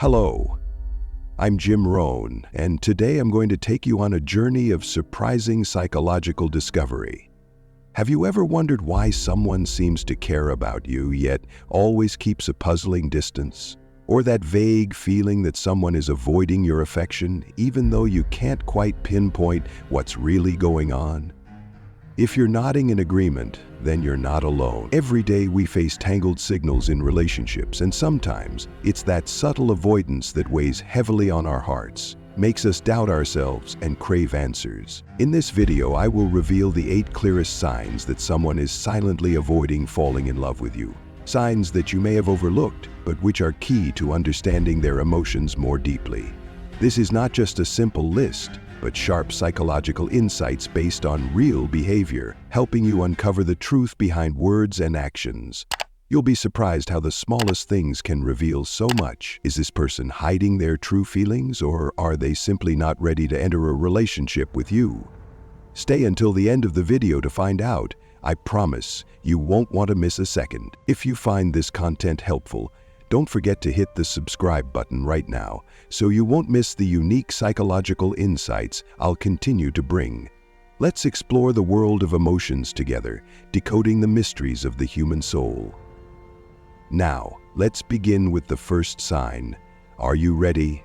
Hello, I'm Jim Rohn, and today I'm going to take you on a journey of surprising psychological discovery. Have you ever wondered why someone seems to care about you, yet always keeps a puzzling distance? Or that vague feeling that someone is avoiding your affection, even though you can't quite pinpoint what's really going on? If you're nodding in agreement, then you're not alone. Every day we face tangled signals in relationships, and sometimes it's that subtle avoidance that weighs heavily on our hearts, makes us doubt ourselves and crave answers. In this video, I will reveal the 8 clearest signs that someone is silently avoiding falling in love with you. Signs that you may have overlooked, but which are key to understanding their emotions more deeply. This is not just a simple list, but sharp psychological insights based on real behavior, helping you uncover the truth behind words and actions. You'll be surprised how the smallest things can reveal so much. Is this person hiding their true feelings, or are they simply not ready to enter a relationship with you? Stay until the end of the video to find out. I promise you won't want to miss a second. If you find this content helpful, don't forget to hit the subscribe button right now so you won't miss the unique psychological insights I'll continue to bring. Let's explore the world of emotions together, decoding the mysteries of the human soul. Now, let's begin with the first sign. Are you ready?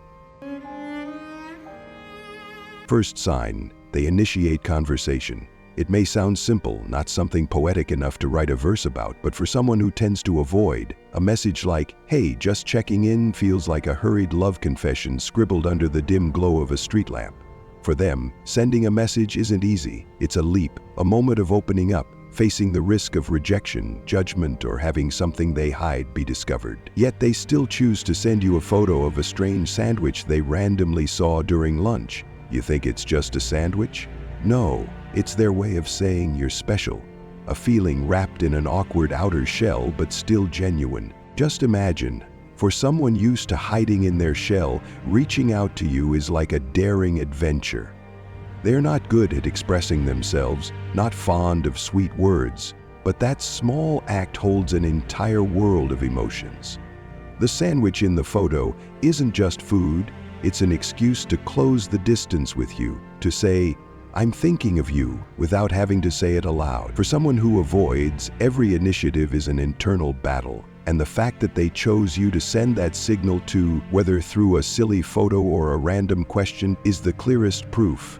First sign, they initiate conversation. It may sound simple, not something poetic enough to write a verse about, but for someone who tends to avoid, a message like, "Hey, just checking in," feels like a hurried love confession scribbled under the dim glow of a street lamp. For them, sending a message isn't easy. It's a leap, a moment of opening up, facing the risk of rejection, judgment, or having something they hide be discovered. Yet they still choose to send you a photo of a strange sandwich they randomly saw during lunch. You think it's just a sandwich? No. It's their way of saying you're special, a feeling wrapped in an awkward outer shell but still genuine. Just imagine, for someone used to hiding in their shell, reaching out to you is like a daring adventure. They're not good at expressing themselves, not fond of sweet words, but that small act holds an entire world of emotions. The sandwich in the photo isn't just food, it's an excuse to close the distance with you, to say, "I'm thinking of you," without having to say it aloud. For someone who avoids, every initiative is an internal battle, and the fact that they chose you to send that signal to, whether through a silly photo or a random question, is the clearest proof.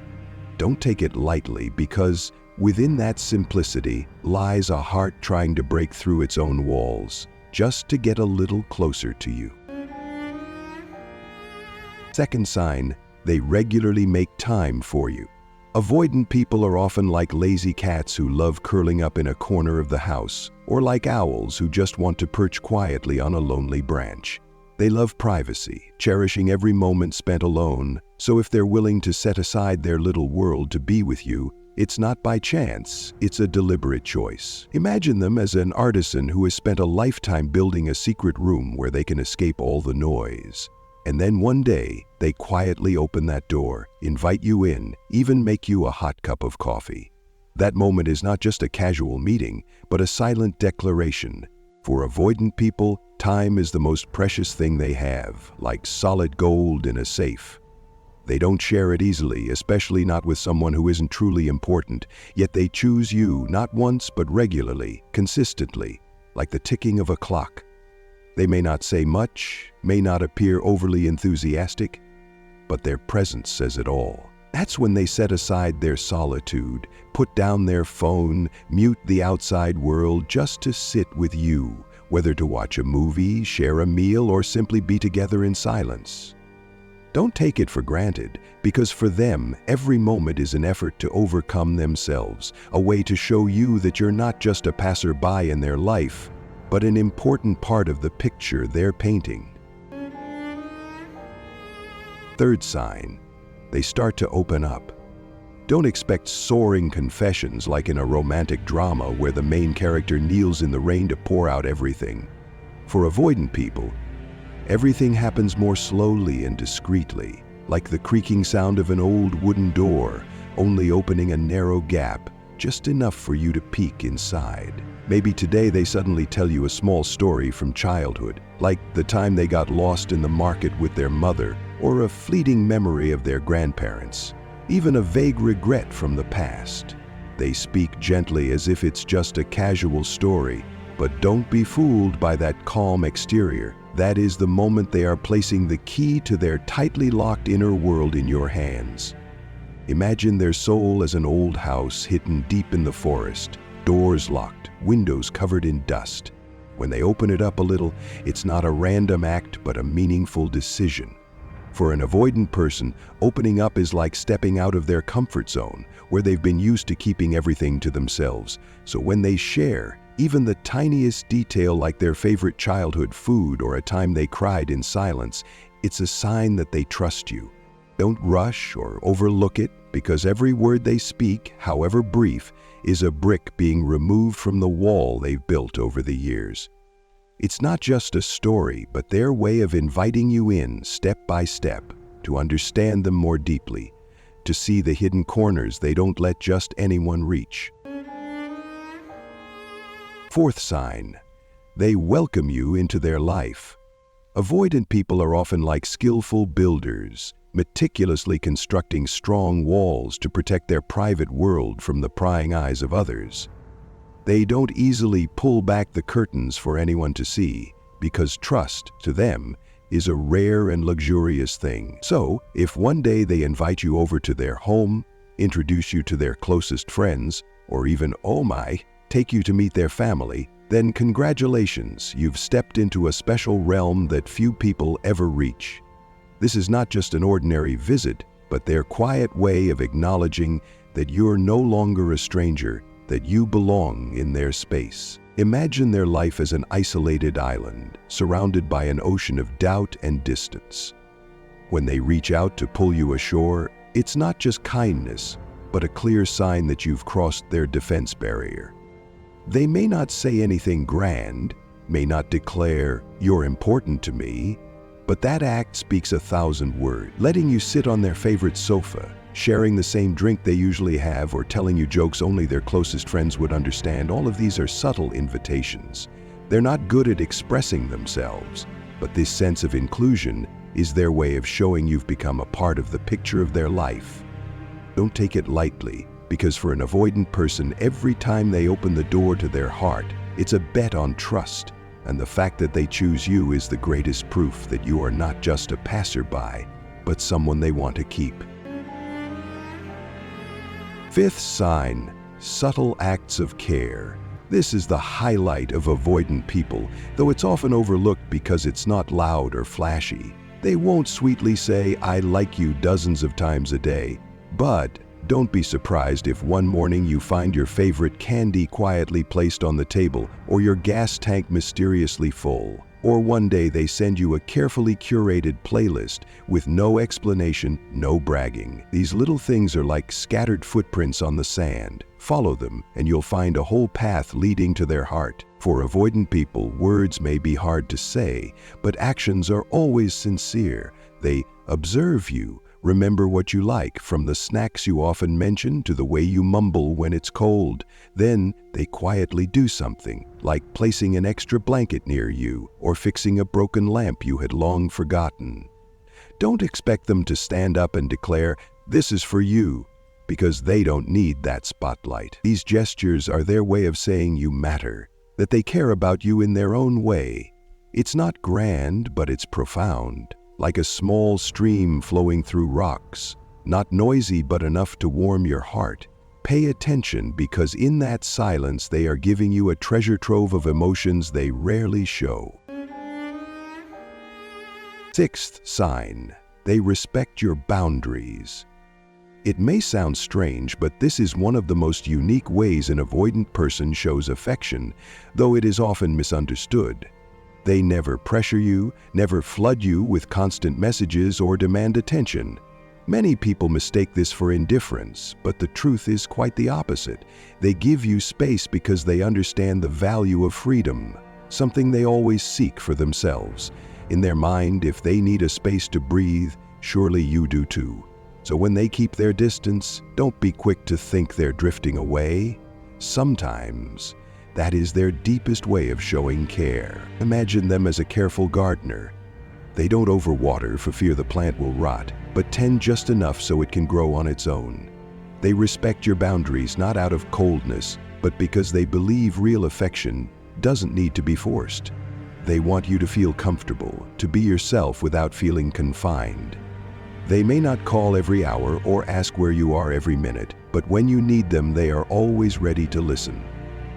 Don't take it lightly, because within that simplicity lies a heart trying to break through its own walls, just to get a little closer to you. Second sign, they regularly make time for you. Avoidant people are often like lazy cats who love curling up in a corner of the house, or like owls who just want to perch quietly on a lonely branch. They love privacy, cherishing every moment spent alone, so if they're willing to set aside their little world to be with you, it's not by chance, it's a deliberate choice. Imagine them as an artisan who has spent a lifetime building a secret room where they can escape all the noise. And then one day, they quietly open that door, invite you in, even make you a hot cup of coffee. That moment is not just a casual meeting, but a silent declaration. For avoidant people, time is the most precious thing they have, like solid gold in a safe. They don't share it easily, especially not with someone who isn't truly important, yet they choose you not once but regularly, consistently, like the ticking of a clock. They may not say much, may not appear overly enthusiastic, but their presence says it all. That's when they set aside their solitude, put down their phone, mute the outside world just to sit with you, whether to watch a movie, share a meal, or simply be together in silence. Don't take it for granted, because for them, every moment is an effort to overcome themselves, a way to show you that you're not just a passerby in their life, but an important part of the picture they're painting. Third sign, they start to open up. Don't expect soaring confessions like in a romantic drama where the main character kneels in the rain to pour out everything. For avoidant people, everything happens more slowly and discreetly, like the creaking sound of an old wooden door, only opening a narrow gap, just enough for you to peek inside. Maybe today they suddenly tell you a small story from childhood, like the time they got lost in the market with their mother, or a fleeting memory of their grandparents, even a vague regret from the past. They speak gently as if it's just a casual story, but don't be fooled by that calm exterior. That is the moment they are placing the key to their tightly locked inner world in your hands. Imagine their soul as an old house hidden deep in the forest, doors locked, windows covered in dust. When they open it up a little, it's not a random act but a meaningful decision. For an avoidant person, opening up is like stepping out of their comfort zone, where they've been used to keeping everything to themselves. So when they share, even the tiniest detail like their favorite childhood food or a time they cried in silence, it's a sign that they trust you. Don't rush or overlook it, because every word they speak, however brief, is a brick being removed from the wall they've built over the years. It's not just a story, but their way of inviting you in step by step to understand them more deeply, to see the hidden corners they don't let just anyone reach. Fourth sign, they welcome you into their life. Avoidant people are often like skillful builders, meticulously constructing strong walls to protect their private world from the prying eyes of others. They don't easily pull back the curtains for anyone to see, because trust, to them, is a rare and luxurious thing. So, if one day they invite you over to their home, introduce you to their closest friends, or even, oh my, take you to meet their family, then congratulations, you've stepped into a special realm that few people ever reach. This is not just an ordinary visit, but their quiet way of acknowledging that you're no longer a stranger, that you belong in their space. Imagine their life as an isolated island, surrounded by an ocean of doubt and distance. When they reach out to pull you ashore, it's not just kindness, but a clear sign that you've crossed their defense barrier. They may not say anything grand, may not declare, "You're important to me," but that act speaks 1,000 words. Letting you sit on their favorite sofa, sharing the same drink they usually have, or telling you jokes only their closest friends would understand, all of these are subtle invitations. They're not good at expressing themselves, but this sense of inclusion is their way of showing you've become a part of the picture of their life. Don't take it lightly, because for an avoidant person, every time they open the door to their heart, it's a bet on trust. And the fact that they choose you is the greatest proof that you are not just a passerby, but someone they want to keep. Fifth sign, subtle acts of care. This is the highlight of avoidant people, though it's often overlooked because it's not loud or flashy. They won't sweetly say, "I like you" dozens of times a day, but don't be surprised if one morning you find your favorite candy quietly placed on the table, or your gas tank mysteriously full. Or one day they send you a carefully curated playlist with no explanation, no bragging. These little things are like scattered footprints on the sand. Follow them, and you'll find a whole path leading to their heart. For avoidant people, words may be hard to say, but actions are always sincere. They observe you, remember what you like, from the snacks you often mention to the way you mumble when it's cold. Then they quietly do something, like placing an extra blanket near you or fixing a broken lamp you had long forgotten. Don't expect them to stand up and declare, "This is for you," because they don't need that spotlight. These gestures are their way of saying you matter, that they care about you in their own way. It's not grand, but it's profound. Like a small stream flowing through rocks, not noisy but enough to warm your heart. Pay attention, because in that silence they are giving you a treasure trove of emotions they rarely show. Sixth sign, they respect your boundaries. It may sound strange, but this is one of the most unique ways an avoidant person shows affection, though it is often misunderstood. They never pressure you, never flood you with constant messages or demand attention. Many people mistake this for indifference, but the truth is quite the opposite. They give you space because they understand the value of freedom, something they always seek for themselves. In their mind, if they need a space to breathe, surely you do too. So when they keep their distance, don't be quick to think they're drifting away. Sometimes That is their deepest way of showing care. Imagine them as a careful gardener. They don't overwater for fear the plant will rot, but tend just enough so it can grow on its own. They respect your boundaries not out of coldness, but because they believe real affection doesn't need to be forced. They want you to feel comfortable, to be yourself without feeling confined. They may not call every hour or ask where you are every minute, but when you need them, they are always ready to listen.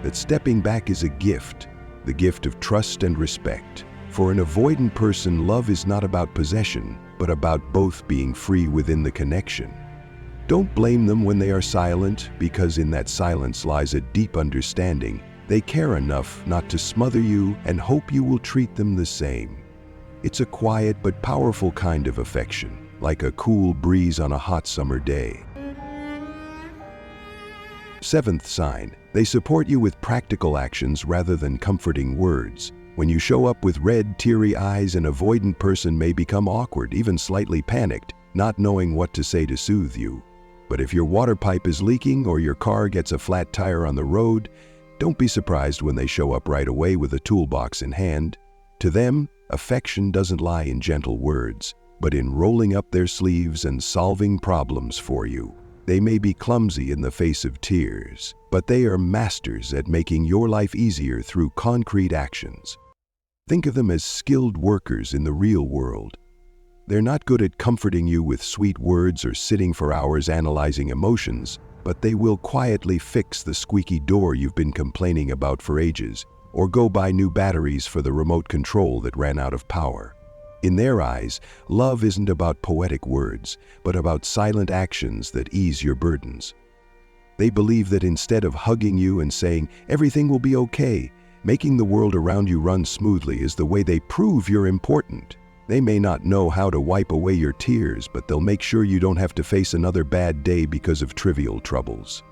That stepping back is a gift, the gift of trust and respect. For an avoidant person, love is not about possession, but about both being free within the connection. Don't blame them when they are silent, because in that silence lies a deep understanding. They care enough not to smother you and hope you will treat them the same. It's a quiet but powerful kind of affection, like a cool breeze on a hot summer day. Seventh sign, they support you with practical actions rather than comforting words. When you show up with red, teary eyes, an avoidant person may become awkward, even slightly panicked, not knowing what to say to soothe you. But if your water pipe is leaking or your car gets a flat tire on the road, don't be surprised when they show up right away with a toolbox in hand. To them, affection doesn't lie in gentle words, but in rolling up their sleeves and solving problems for you. They may be clumsy in the face of tears, but they are masters at making your life easier through concrete actions. Think of them as skilled workers in the real world. They're not good at comforting you with sweet words or sitting for hours analyzing emotions, but they will quietly fix the squeaky door you've been complaining about for ages, or go buy new batteries for the remote control that ran out of power. In their eyes, love isn't about poetic words, but about silent actions that ease your burdens. They believe that instead of hugging you and saying, "Everything will be okay," making the world around you run smoothly is the way they prove you're important. They may not know how to wipe away your tears, but they'll make sure you don't have to face another bad day because of trivial troubles.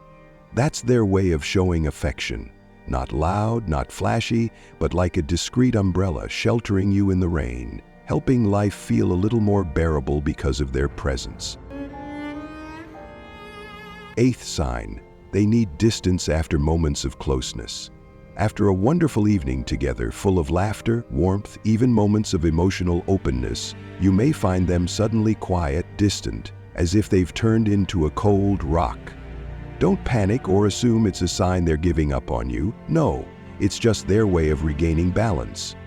That's their way of showing affection. Not loud, not flashy, but like a discreet umbrella sheltering you in the rain, helping life feel a little more bearable because of their presence. Eighth sign, they need distance after moments of closeness. After a wonderful evening together full of laughter, warmth, even moments of emotional openness, you may find them suddenly quiet, distant, as if they've turned into a cold rock. Don't panic or assume it's a sign they're giving up on you. No, it's just their way of regaining balance.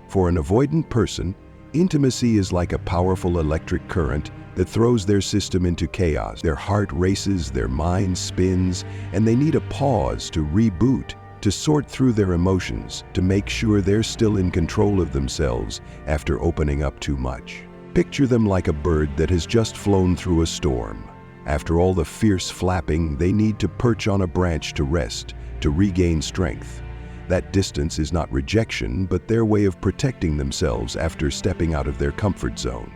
For an avoidant person, intimacy is like a powerful electric current that throws their system into chaos. Their heart races, their mind spins, and they need a pause to reboot, to sort through their emotions, to make sure they're still in control of themselves after opening up too much. Picture them like a bird that has just flown through a storm. After all the fierce flapping, they need to perch on a branch to rest, to regain strength. That distance is not rejection, but their way of protecting themselves after stepping out of their comfort zone.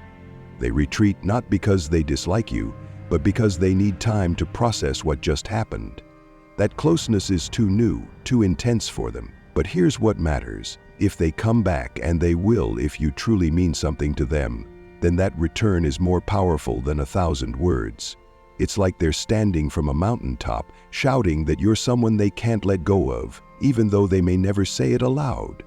They retreat not because they dislike you, but because they need time to process what just happened. That closeness is too new, too intense for them. But here's what matters. If they come back, and they will if you truly mean something to them, then that return is more powerful than 1,000 words. It's like they're standing from a mountaintop, shouting that you're someone they can't let go of, even though they may never say it aloud.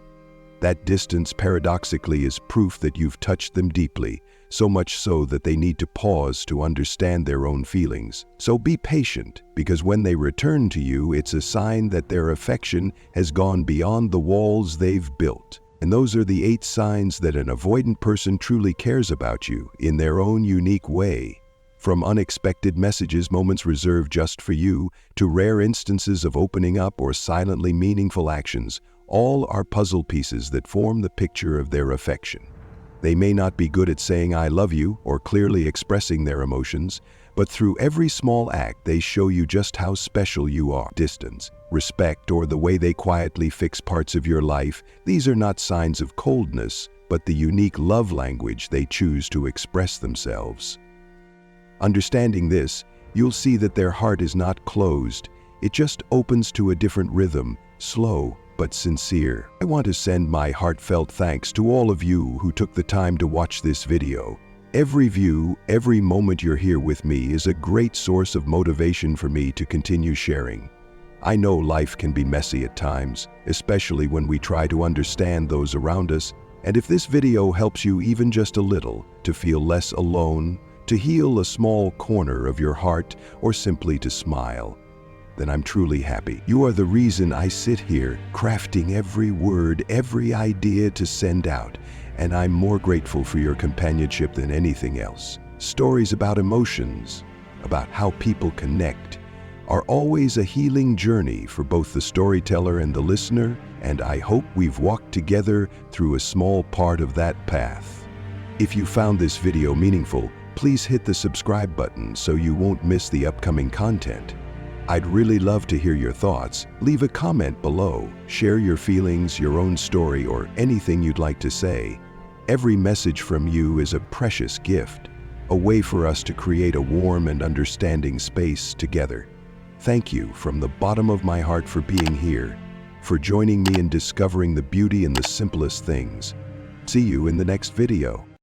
That distance, paradoxically, is proof that you've touched them deeply, so much so that they need to pause to understand their own feelings. So be patient, because when they return to you, it's a sign that their affection has gone beyond the walls they've built. And those are the 8 signs that an avoidant person truly cares about you in their own unique way. From unexpected messages, moments reserved just for you, to rare instances of opening up or silently meaningful actions, all are puzzle pieces that form the picture of their affection. They may not be good at saying "I love you" or clearly expressing their emotions, but through every small act they show you just how special you are. Distance, respect, or the way they quietly fix parts of your life, these are not signs of coldness, but the unique love language they choose to express themselves. Understanding this, you'll see that their heart is not closed. It just opens to a different rhythm, slow but sincere. I want to send my heartfelt thanks to all of you who took the time to watch this video. Every view, every moment you're here with me is a great source of motivation for me to continue sharing. I know life can be messy at times, especially when we try to understand those around us, and if this video helps you even just a little to feel less alone, to heal a small corner of your heart, or simply to smile, then I'm truly happy. You are the reason I sit here crafting every word, every idea to send out, and I'm more grateful for your companionship than anything else. Stories about emotions, about how people connect, are always a healing journey for both the storyteller and the listener, and I hope we've walked together through a small part of that path. If you found this video meaningful, please hit the subscribe button so you won't miss the upcoming content. I'd really love to hear your thoughts. Leave a comment below, share your feelings, your own story, or anything you'd like to say. Every message from you is a precious gift, a way for us to create a warm and understanding space together. Thank you from the bottom of my heart for being here, for joining me in discovering the beauty in the simplest things. See you in the next video.